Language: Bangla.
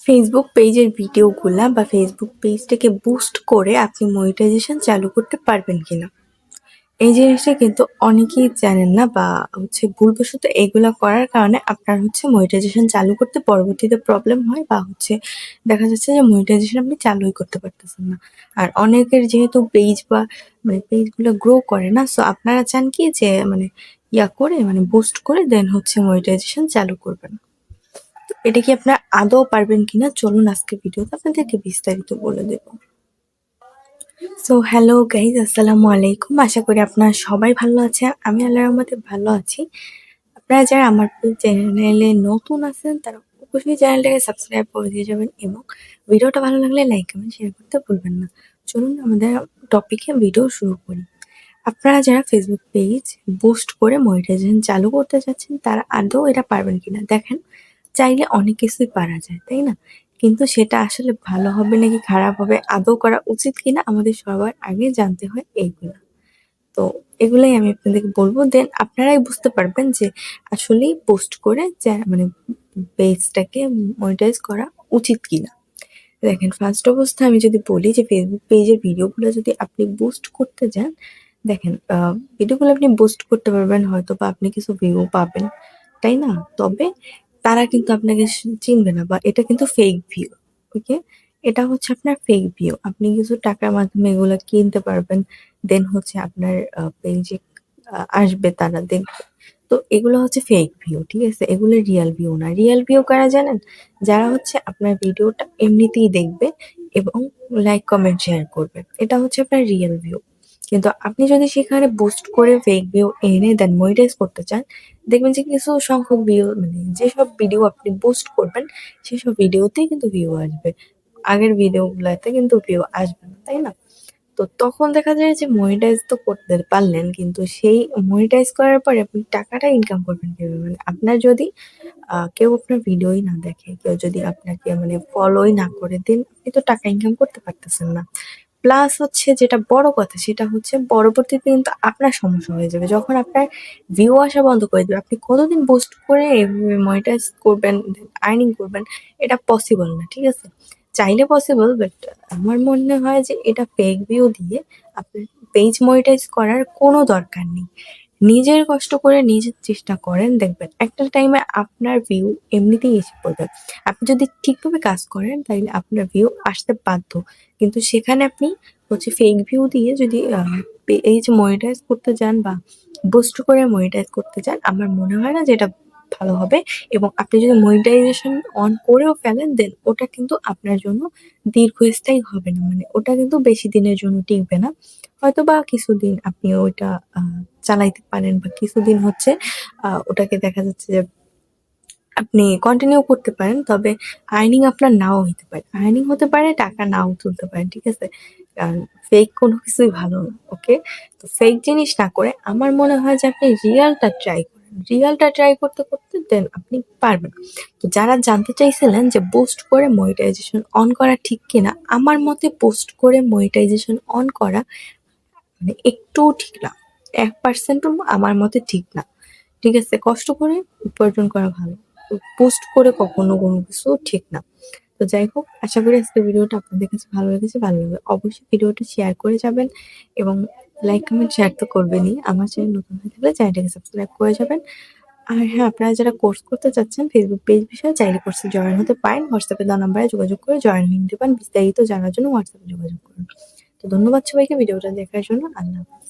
ফেসবুক পেজের ভিডিওগুলা বা ফেসবুক পেজটাকে বুস্ট করে আপনি মনিটাইজেশন চালু করতে পারবেন কিনা? এই জিনিসটা কিন্তু অনেকেই জানেন না বা ভুলবশত এগুলা করার কারণে আপনার মনিটাইজেশন চালু করতে পরবর্তীতে প্রবলেম হয় বা দেখা যাচ্ছে যে মনিটাইজেশন আপনি চালুই করতে পারতেছেন না। আর অনেকের যেহেতু পেজ বা পেজগুলো গ্রো করে না, সো আপনারা চান কি যে বুস্ট করে দেন মনিটাইজেশন চালু করবেন। এটা কি আপনারা আদৌ পারবেন কিনা? চলুন আজকের ভিডিওতে আপনাদেরকে বিস্তারিত বলে দেব। সো হ্যালো গাইজ, আসসালামু আলাইকুম। আশা করি আপনারা সবাই ভালো আছেন। আমি আল্লাহর রহমতে ভালো আছি। আপনারা যারা আমার চ্যানেলে নতুন আছেন তারা অবশ্যই চ্যানেলটাকে সাবস্ক্রাইব করে দিয়ে যাবেন এবং ভিডিওটা ভালো লাগলে লাইক কমেন্ট শেয়ার করতে ভুলবেন না। চলুন আমাদের টপিকে ভিডিও শুরু করি। আপনারা যারা ফেসবুক পেজ বুস্ট করে মনিটাইজেশন চালু করতে চাচ্ছেন তারা আদৌ এটা পারবেন কিনা? দেখেন, চাইলে অনেক কিছুই পারা যায়, তাই না? কিন্তু সেটা আসলে ভালো হবে নাকি খারাপ হবে, আদৌ করা উচিত কিনা আমাদের সবার আগে জানতে হয় এইগুলা। তো এগুলাই আমি আপনাদেরকে বলবো, দেন আপনারাই বুঝতে পারবেন যে আসলেই পোস্ট করে পেজটাকে মনিটাইজ করা উচিত কিনা। দেখেন, ফার্স্ট অবস্থায় আমি যদি বলি যে ফেসবুক পেজের ভিডিওগুলো যদি আপনি বুস্ট করতে যান, দেখেন ভিডিওগুলো আপনি বুস্ট করতে পারবেন, হয়তো বা আপনি কিছু ভিউ পাবেন, তাই না? তবে তারা কিন্তু আপনাকে চিনবে না বা এটা কিন্তু ফেক ভিউ। ওকে, এটা আপনার ফেক ভিউ। আপনি কিছু টাকার মাধ্যমে এগুলো কিনতে পারবেন, দেন আপনার পেজে আসবে, তারা দেখবে। তো এগুলো ফেক ভিউ, ঠিক আছে? এগুলো রিয়েল ভিউ না। রিয়েল ভিউ কারা জানেন? যারা আপনার ভিডিওটা এমনিতেই দেখবে এবং লাইক কমেন্ট শেয়ার করবে, এটা আপনার রিয়েল ভিউ। কিন্তু আপনি যদি সেখানে বুস্ট করে ফেক ভিউ এনে দেন মনিটাইজ করতে চান, দেখবেন যে কিছু সংখ্যক ভিউ, যেসব ভিডিও আপনি বুস্ট করবেন সেসব ভিডিওতেই কিন্তু ভিউ আসবে, আগের ভিডিও গুলাতে কিন্তু ভিউ আসবে না, তাই না? তো তখন দেখা যায় যে মনিটাইজ তো করতে পারলেন, কিন্তু সেই মনিটাইজ করার পরে আপনি টাকাটা ইনকাম করবেন কিভাবে? আপনার যদি কেউ আপনার ভিডিওই না দেখে, কেউ যদি আপনাকে ফলোই না করে, দেন আপনি তো টাকা ইনকাম করতে পারতেছেন না। প্লাস যেটা বড় কথা, সেটা পরবর্তীতে কিন্তু আপনার সমস্যা হয়ে যাবে যখন আপনার ভিউ আসা বন্ধ করে দেবে। আপনি কতদিন পোস্ট করে এভাবে মনিটাইজ করবেন, আর্নিং করবেন? এটা পসিবল না, ঠিক আছে? চাইলে পসিবল, বাট আমার মনে হয় যে এটা ফেক ভিউ দিয়ে আপনার পেজ মনিটাইজ করার কোনো দরকার নেই। নিজের কষ্ট করে নিজের চেষ্টা করেন, দেখবেন একটা টাইমে আপনার ভিউ এমনিতেই এসে পড়বে। আপনি যদি ঠিকভাবে কাজ করেন তাইলে আপনার ভিউ আসতে বাধ্য। কিন্তু সেখানে আপনি ফেক ভিউ দিয়ে যদি পেজ মনিটাইজ করতে যান বা বুস্ট করে মনিটাইজ করতে চান, আমার মনে হয় না যে এটা ভালো হবে। এবং আপনি যদি মনিটাইজেশন অন করেও ফেলেন, দেন ওটা কিন্তু আপনার জন্য দীর্ঘস্থায়ী হবে না, ওটা কিন্তু বেশি দিনের জন্য টিকবে না। হয়তোবা কিছুদিন আপনি ওইটা চালাইতে পারেন বা কিছুদিন ওটাকে দেখা যাচ্ছে যে আপনি কন্টিনিউ করতে পারেন। তবে আর্নিং আপনার নাও হইতে পারে। আর্নিং হতে পারে, টাকা নাও তুলতে পারেন, ঠিক আছে? কারণ ফেক কোনো কিছুই ভালো না। ওকে? তো ফেক জিনিস না করে আমার মনে হয় যে আপনি রিয়ালটা ট্রাই করেন। রিয়ালটা ট্রাই করতে, করতে দেন আপনি পারবেন। তো যারা জানতে চাইছিলেন যে পোস্ট করে মনিটাইজেশন অন করা ঠিক কিনা? আমার মতে পোস্ট করে মনিটাইজেশন অন করা একটুও ঠিক না। 1% ও আমার মতে ঠিক না। ঠিক আছে? কষ্ট করে উপার্জন করা ভালো। পোস্ট করে কখনো কোনো কিছু ঠিক না। তো যাই হোক, আশা করি আজকের ভিডিওটা আপনাদের কাছে ভালো লেগেছে। ভালো লাগলে অবশ্যই ভিডিওটা শেয়ার করে যাবেন এবং লাইক, কমেন্ট, শেয়ার তো করবেনই। আমার চ্যানেল নতুন হয়ে থাকলে চ্যানেলটাকে সাবস্ক্রাইব করে যাবেন। আর হ্যাঁ, আপনারা যারা কোর্স করতে চাচ্ছেন ফেসবুক পেজ বিষয়ে, চাইলে কোর্সে জয়েন হতে পারেন। হোয়াটসঅ্যাপে দেওয়া নাম্বারে যোগাযোগ করে জয়েন হয়ে নিতে পারেন। বিস্তারিত জানার জন্য হোয়াটসঅ্যাপে যোগাযোগ করুন। তো ধন্যবাদ সবাইকে ভিডিওটা দেখার জন্য। আল্লাহ হাফেজ।